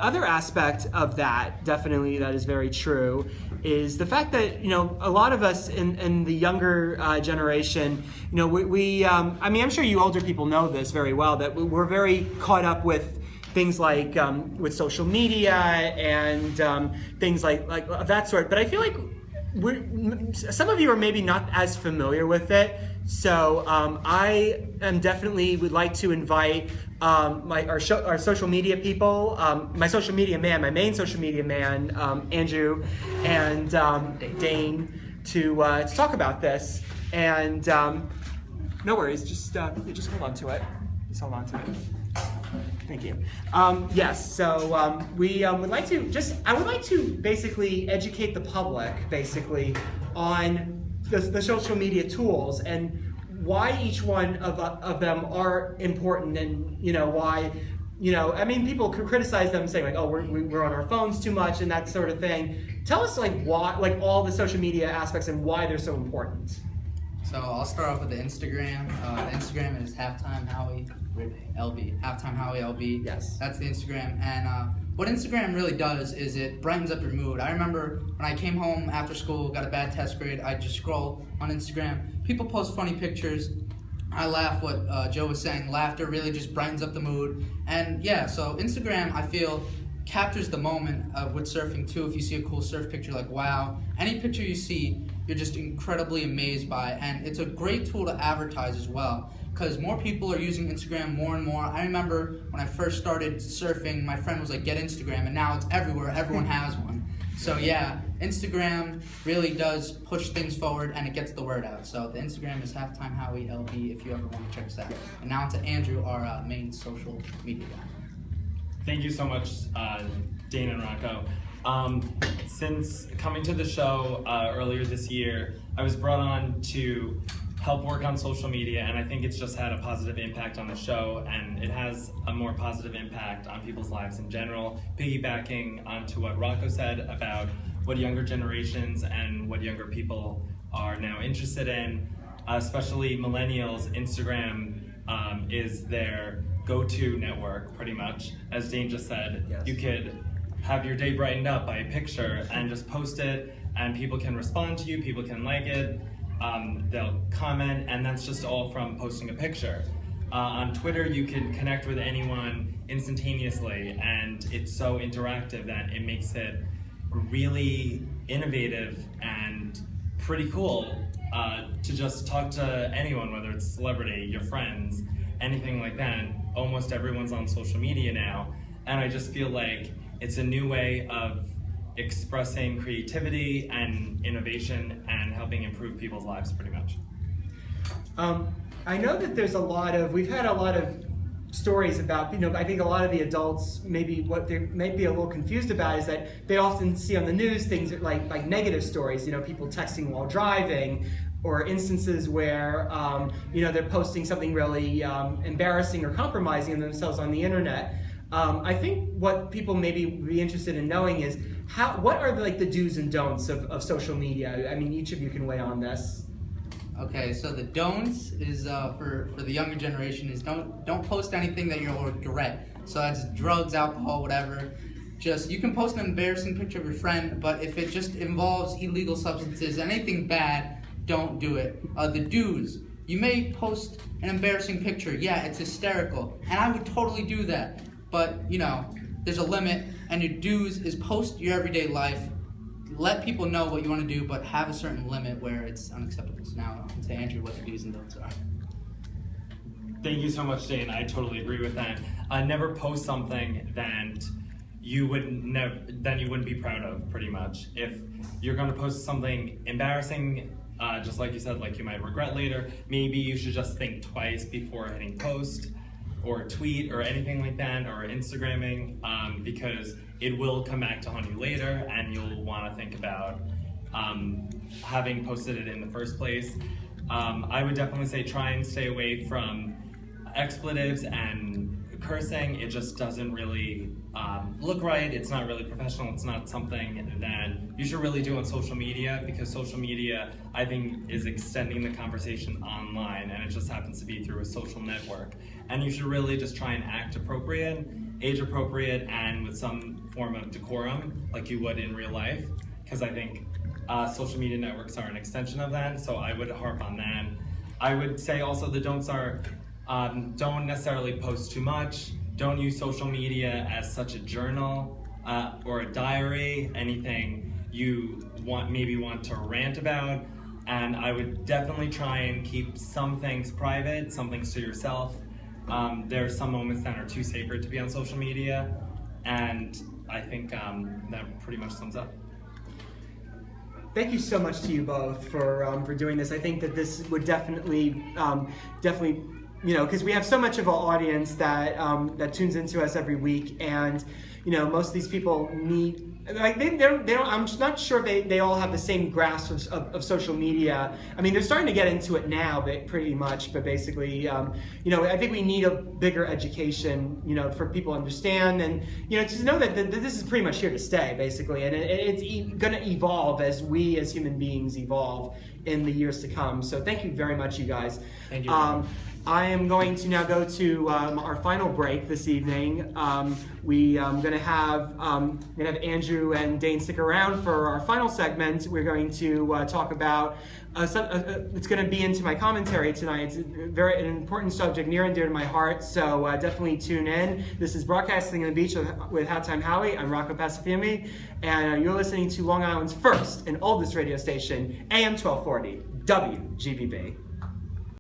Other aspect of that, definitely that is very true, is the fact that, a lot of us in the younger generation, I mean, I'm sure you older people know this very well, that we're very caught up with things like with social media and things like of that sort. But I feel like some of you are maybe not as familiar with it. So I am definitely would like to invite our social media people, my social media man, my main social media man, Andrew and Dane, to talk about this. And no worries, just hold on to it. Just hold on to it. Thank you. Yes, so we would like to I would like to basically educate the public, basically, on the social media tools and why each one of them are important, and why, I mean, people could criticize them saying like, oh, we're on our phones too much and that sort of thing. Tell us like why, like all the social media aspects and why they're so important. So I'll start off with the Instagram. The Instagram is Halftime Howie LB. Halftime Howie LB. Yes. That's the Instagram. And what Instagram really does is it brightens up your mood. I remember when I came home after school, got a bad test grade, I just scroll on Instagram. People post funny pictures. I laugh. What Joe was saying, laughter really just brightens up the mood. And yeah, so Instagram, I feel, captures the moment with surfing too. If you see a cool surf picture, like wow, any picture you see, you're just incredibly amazed by, and it's a great tool to advertise as well, because more people are using Instagram more and more. I remember when I first started surfing, my friend was like, get Instagram, and now it's everywhere, everyone has one. So yeah, Instagram really does push things forward, and it gets the word out. So the Instagram is Halftime Howie LB if you ever want to check us out. And now to Andrew, our main social media guy. Thank you so much, Dane and Rocco. Since coming to the show earlier this year, I was brought on to help work on social media, and I think it's just had a positive impact on the show, and it has a more positive impact on people's lives in general, piggybacking onto what Rocco said about what younger generations and what younger people are now interested in, especially millennials. Instagram is their go-to network, pretty much. As Dane just said, yes. You could have your day brightened up by a picture and just post it, and people can respond to you, people can like it, they'll comment, and that's just all from posting a picture. On Twitter, you can connect with anyone instantaneously, and it's so interactive that it makes it really innovative and pretty cool to just talk to anyone, whether it's a celebrity, your friends, anything like that. Almost everyone's on social media now, and I just feel like it's a new way of expressing creativity and innovation and helping improve people's lives, pretty much. I know that we've had a lot of stories about, I think a lot of the adults, maybe what they may be a little confused about is that they often see on the news things like negative stories, people texting while driving, or instances where, they're posting something really embarrassing or compromising themselves on the internet. I think what people maybe would be interested in knowing is what are the do's and don'ts of social media? I mean, each of you can weigh on this. Okay, so the don'ts is for the younger generation is don't post anything that you'll regret. So that's drugs, alcohol, whatever. Just, you can post an embarrassing picture of your friend, but if it just involves illegal substances, anything bad, don't do it. The do's. You may post an embarrassing picture. Yeah, it's hysterical, and I would totally do that. But, there's a limit, and your do's is post your everyday life. Let people know what you want to do, but have a certain limit where it's unacceptable. So now I can say, Andrew, what the do's and don'ts are. Thank you so much, Dane. I totally agree with that. Never post something that you wouldn't be proud of, pretty much. If you're going to post something embarrassing, just like you said, like you might regret later, maybe you should just think twice before hitting post or tweet or anything like that, or Instagramming, because it will come back to haunt you later, and you'll want to think about having posted it in the first place. I would definitely say try and stay away from expletives and cursing. It just doesn't really look right. It's not really professional. It's not something that you should really do on social media, because social media, I think, is extending the conversation online, and it just happens to be through a social network. And you should really just try and act appropriate age appropriate and with some form of decorum, like you would in real life, because I think social media networks are an extension of that, so I would harp on that. I would say also the don'ts are, don't necessarily post too much, don't use social media as such a journal or a diary, anything you maybe want to rant about, and I would definitely try and keep some things private, some things to yourself. There are some moments that are too sacred to be on social media, and I think that pretty much sums up. Thank you so much to you both for doing this. I think that this would definitely, you know, because we have so much of an audience that that tunes into us every week, and you know, most of these people need. Like they don't. I'm not sure they all have the same grasp of social media. I mean, they're starting to get into it now, but pretty much. But basically, you know, I think we need a bigger education, you know, for people to understand, and you know, to know that this is pretty much here to stay, basically, and it's going to evolve as we as human beings evolve in the years to come. So thank you very much, you guys. Thank you. I am going to now go to our final break this evening. I'm going to have Andrew and Dane stick around for our final segment. We're going to talk about it's going to be into my commentary tonight. It's an important subject near and dear to my heart, so definitely tune in. This is Broadcasting on the Beach with Halftime Howie. I'm Rocco Passafuime, and you're listening to Long Island's first and oldest radio station, AM 1240, WGBB.